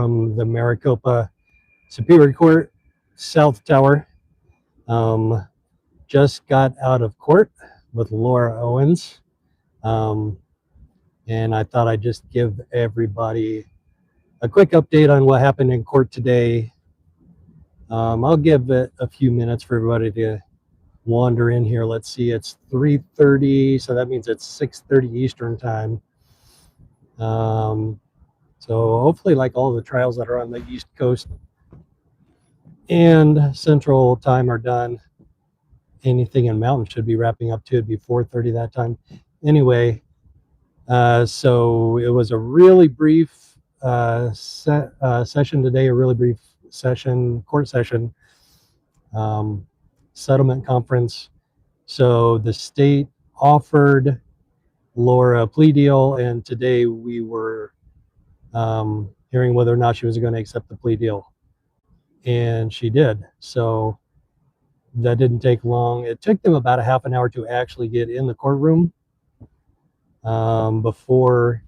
from the Maricopa Superior Court South Tower. Just got out of court with Laura Owens. And I thought I'd just give everybody a quick update on what happened in court today. I'll give it a few minutes for everybody to wander in here. Let's see, it's 3:30, so that means it's 6:30 Eastern time. So hopefully, like all the trials that are on the East Coast and Central time are done. Anything in Mountain should be wrapping up too. It'd be 4:30 that time. Anyway, so it was a really brief session today, a really brief session, court session, settlement conference. So the state offered Laura a plea deal, and today we were hearing whether or not she was going to accept the plea deal. And she did. So that didn't take long. It took them about a half an hour to actually get in the courtroom before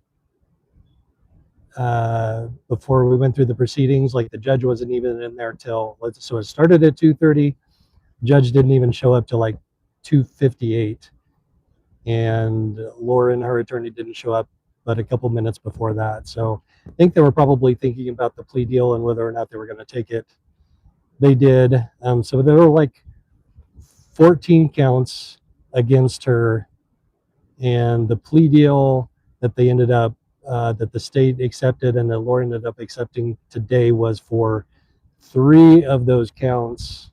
we went through the proceedings. Like the judge wasn't even in there till, so it started at 2:30. Judge didn't even show up till like 2:58. And Laura and her attorney didn't show up but a couple minutes before that. So I think they were probably thinking about the plea deal and whether or not they were going to take it. They did. So there were like 14 counts against her, and the plea deal that they ended up that the state accepted and that Laura ended up accepting today was for 3 of those counts,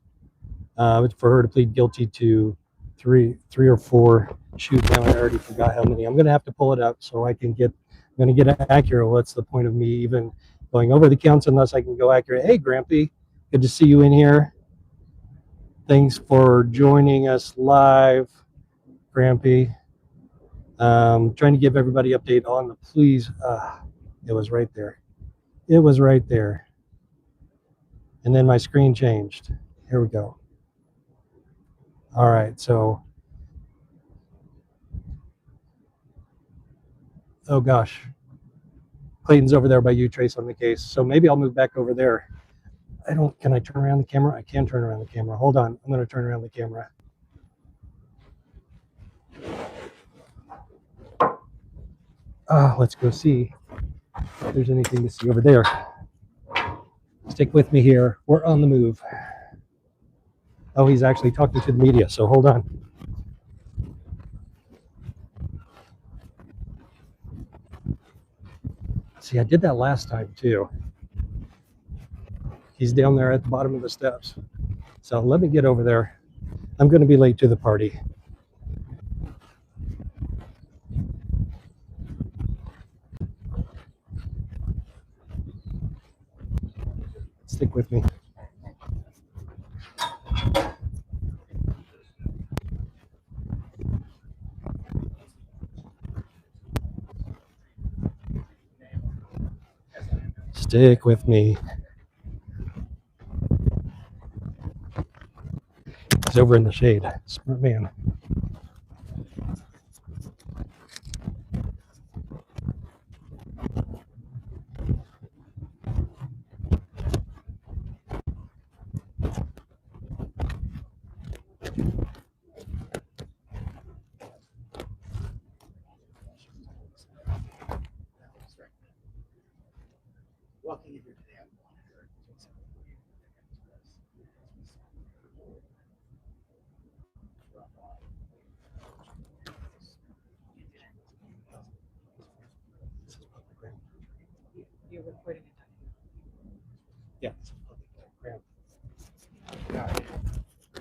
for her to plead guilty to three or four. Shoot, now I already forgot how many. I'm going to have to pull it up so I can get. I'm going to get accurate. What's the point of me even going over the counts unless I can go accurate? Hey, Grampy, good to see you in here. Thanks for joining us live, Grampy. Trying to give everybody update on the pleas. It was right there. It was right there. And then my screen changed. Here we go. All right, so. Oh gosh. Clayton's over there by you, Trace, on the case. So maybe I'll move back over there. Can I turn around the camera? I can turn around the camera. Hold on, I'm gonna turn around the camera. Let's go see if there's anything to see over there. Stick with me here. We're on the move. Oh, he's actually talking to the media, so hold on. See, I did that last time too. He's down there at the bottom of the steps. So let me get over there. I'm going to be late to the party. Stick with me. Stick with me. He's over in the shade. Smart man. Walking in here today, I'm You're recording it. Yeah.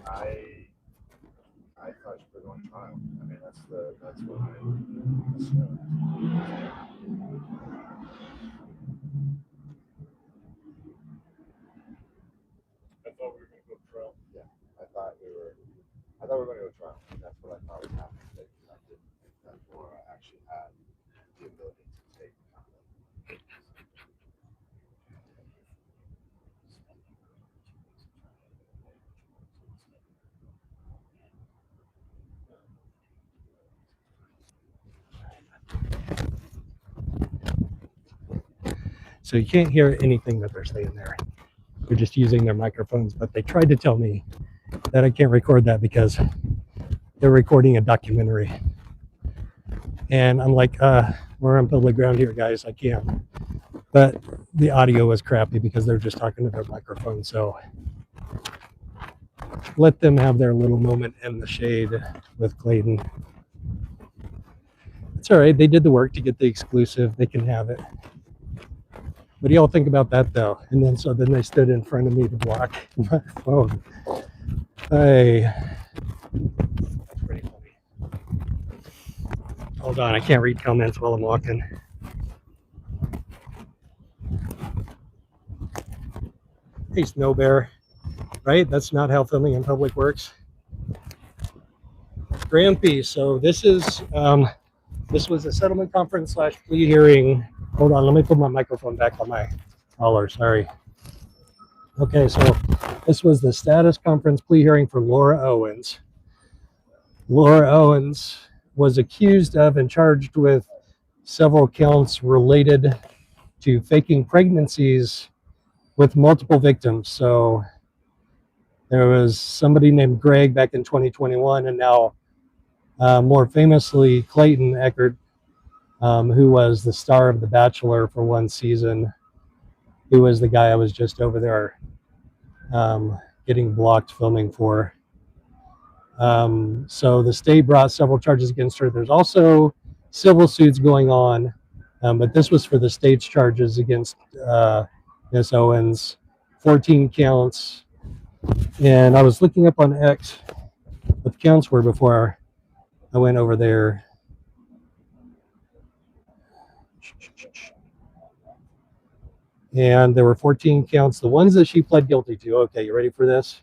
I thought you were going trial. I mean, that's what I assumed. I thought we were going to go trial. Yeah, I thought we were going to go trial. That's what I thought was happening. I didn't think that Laura actually had the ability to take conduct. So you can't hear anything that they're saying there. They're just using their microphones, but they tried to tell me that I can't record that because they're recording a documentary. And I'm like, we're on public ground here, guys. I can't. But the audio was crappy because they're just talking to their microphone. So let them have their little moment in the shade with Clayton. It's all right. They did the work to get the exclusive. They can have it. What do y'all think about that, though? And then they stood in front of me to block my phone. Hey, that's pretty funny. Hold on, I can't read comments while I'm walking. Hey, Snow Bear. Right? That's not how filming in public works. Grampy. So this was a settlement conference / plea hearing. Hold on, let me put my microphone back on my collar. Sorry. Okay, so this was the status conference plea hearing for Laura Owens. Laura Owens was accused of and charged with several counts related to faking pregnancies with multiple victims. So there was somebody named Greg back in 2021, and now more famously Clayton Eckert, who was the star of The Bachelor for one season, who was the guy I was just over there getting blocked filming for. So the state brought several charges against her. There's also civil suits going on, but this was for the state's charges against Ms. Owens, 14 counts. And I was looking up on X what the counts were before I went over there. And there were 14 counts. The ones that she pled guilty to. Okay, you ready for this?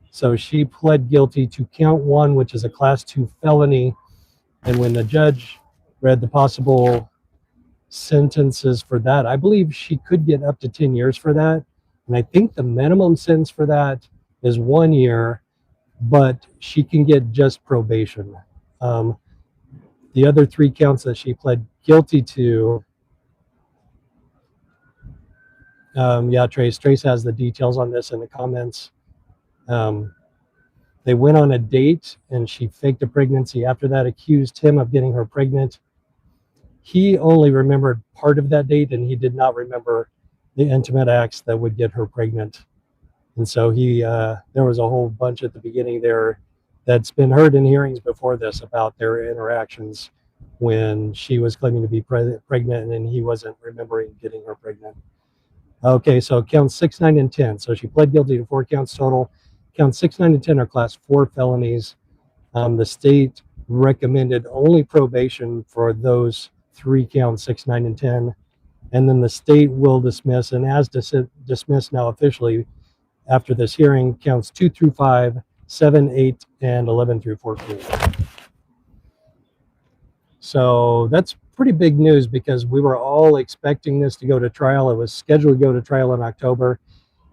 So she pled guilty to count 1, which is a class 2 felony. And when the judge read the possible sentences for that, I believe she could get up to 10 years for that. And I think the minimum sentence for that is 1 year, but she can get just probation. The other 3 counts that she pled guilty to, Trace has the details on this in the comments. They went on a date and she faked a pregnancy. After that, accused him of getting her pregnant. He only remembered part of that date, and he did not remember the intimate acts that would get her pregnant. And so there was a whole bunch at the beginning there that's been heard in hearings before this about their interactions when she was claiming to be pregnant and he wasn't remembering getting her pregnant. Okay, so counts 6, 9, and 10. So she pled guilty to 4 counts total. Counts 6, 9, and 10 are class 4 felonies. The state recommended only probation for those 3 counts, 6, 9, and 10. And then the state will dismiss, and has dismissed now officially after this hearing, counts 2 through 5, 7, 8, and 11 through 14. So that's pretty big news because we were all expecting this to go to trial. It was scheduled to go to trial in October.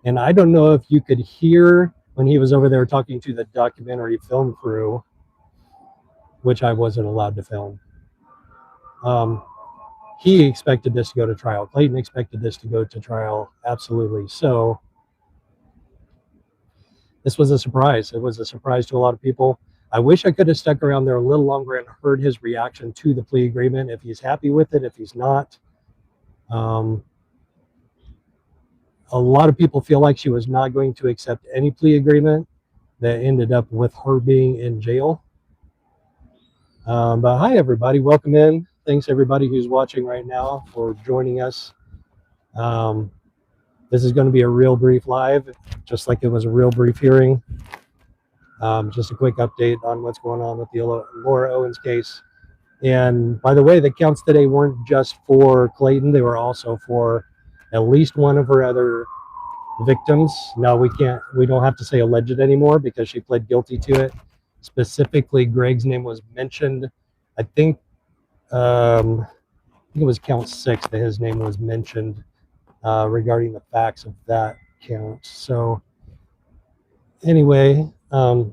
And I don't know if you could hear when he was over there talking to the documentary film crew, which I wasn't allowed to film. He expected this to go to trial. Clayton expected this to go to trial, absolutely. So this was a surprise. It was a surprise to a lot of people. I wish I could have stuck around there a little longer and heard his reaction to the plea agreement, if he's happy with it, if he's not. A lot of people feel like she was not going to accept any plea agreement that ended up with her being in jail. But hi, everybody. Welcome in. Thanks, everybody who's watching right now, for joining us. This is going to be a real brief live, just like it was a real brief hearing. Just a quick update on what's going on with the Laura Owens case. And by the way, the counts today weren't just for Clayton. They were also for at least one of her other victims. Now we don't have to say alleged anymore because she pled guilty to it. Specifically, Greg's name was mentioned. I think it was count 6 that his name was mentioned regarding the facts of that count. So anyway, I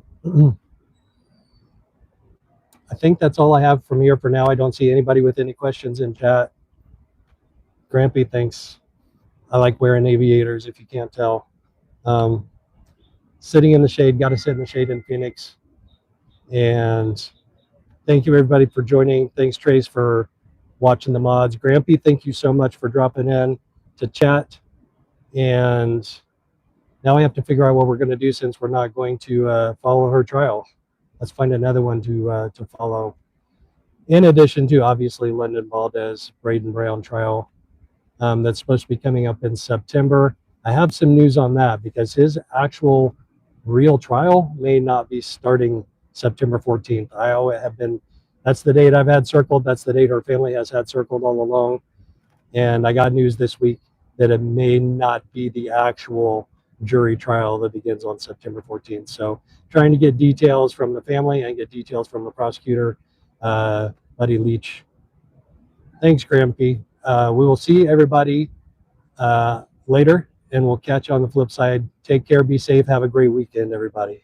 think that's all I have from here for now. I don't see anybody with any questions in chat. Grampy thinks I like wearing aviators, if you can't tell. Sitting in the shade, got to sit in the shade in Phoenix. And thank you, everybody, for joining. Thanks, Trace, for watching the mods. Grampy, thank you so much for dropping in to chat. And now I have to figure out what we're going to do since we're not going to follow her trial. Let's find another one to follow. In addition to, obviously, London Valdez, Braden Brown trial that's supposed to be coming up in September. I have some news on that because his actual real trial may not be starting September 14th. I have been, that's the date I've had circled. That's the date our family has had circled all along. And I got news this week that it may not be the actual jury trial that begins on September 14th. So trying to get details from the family and get details from the prosecutor, Buddy Leach. Thanks, Grampy. We will see everybody later, and we'll catch you on the flip side. Take care, be safe, have a great weekend, everybody.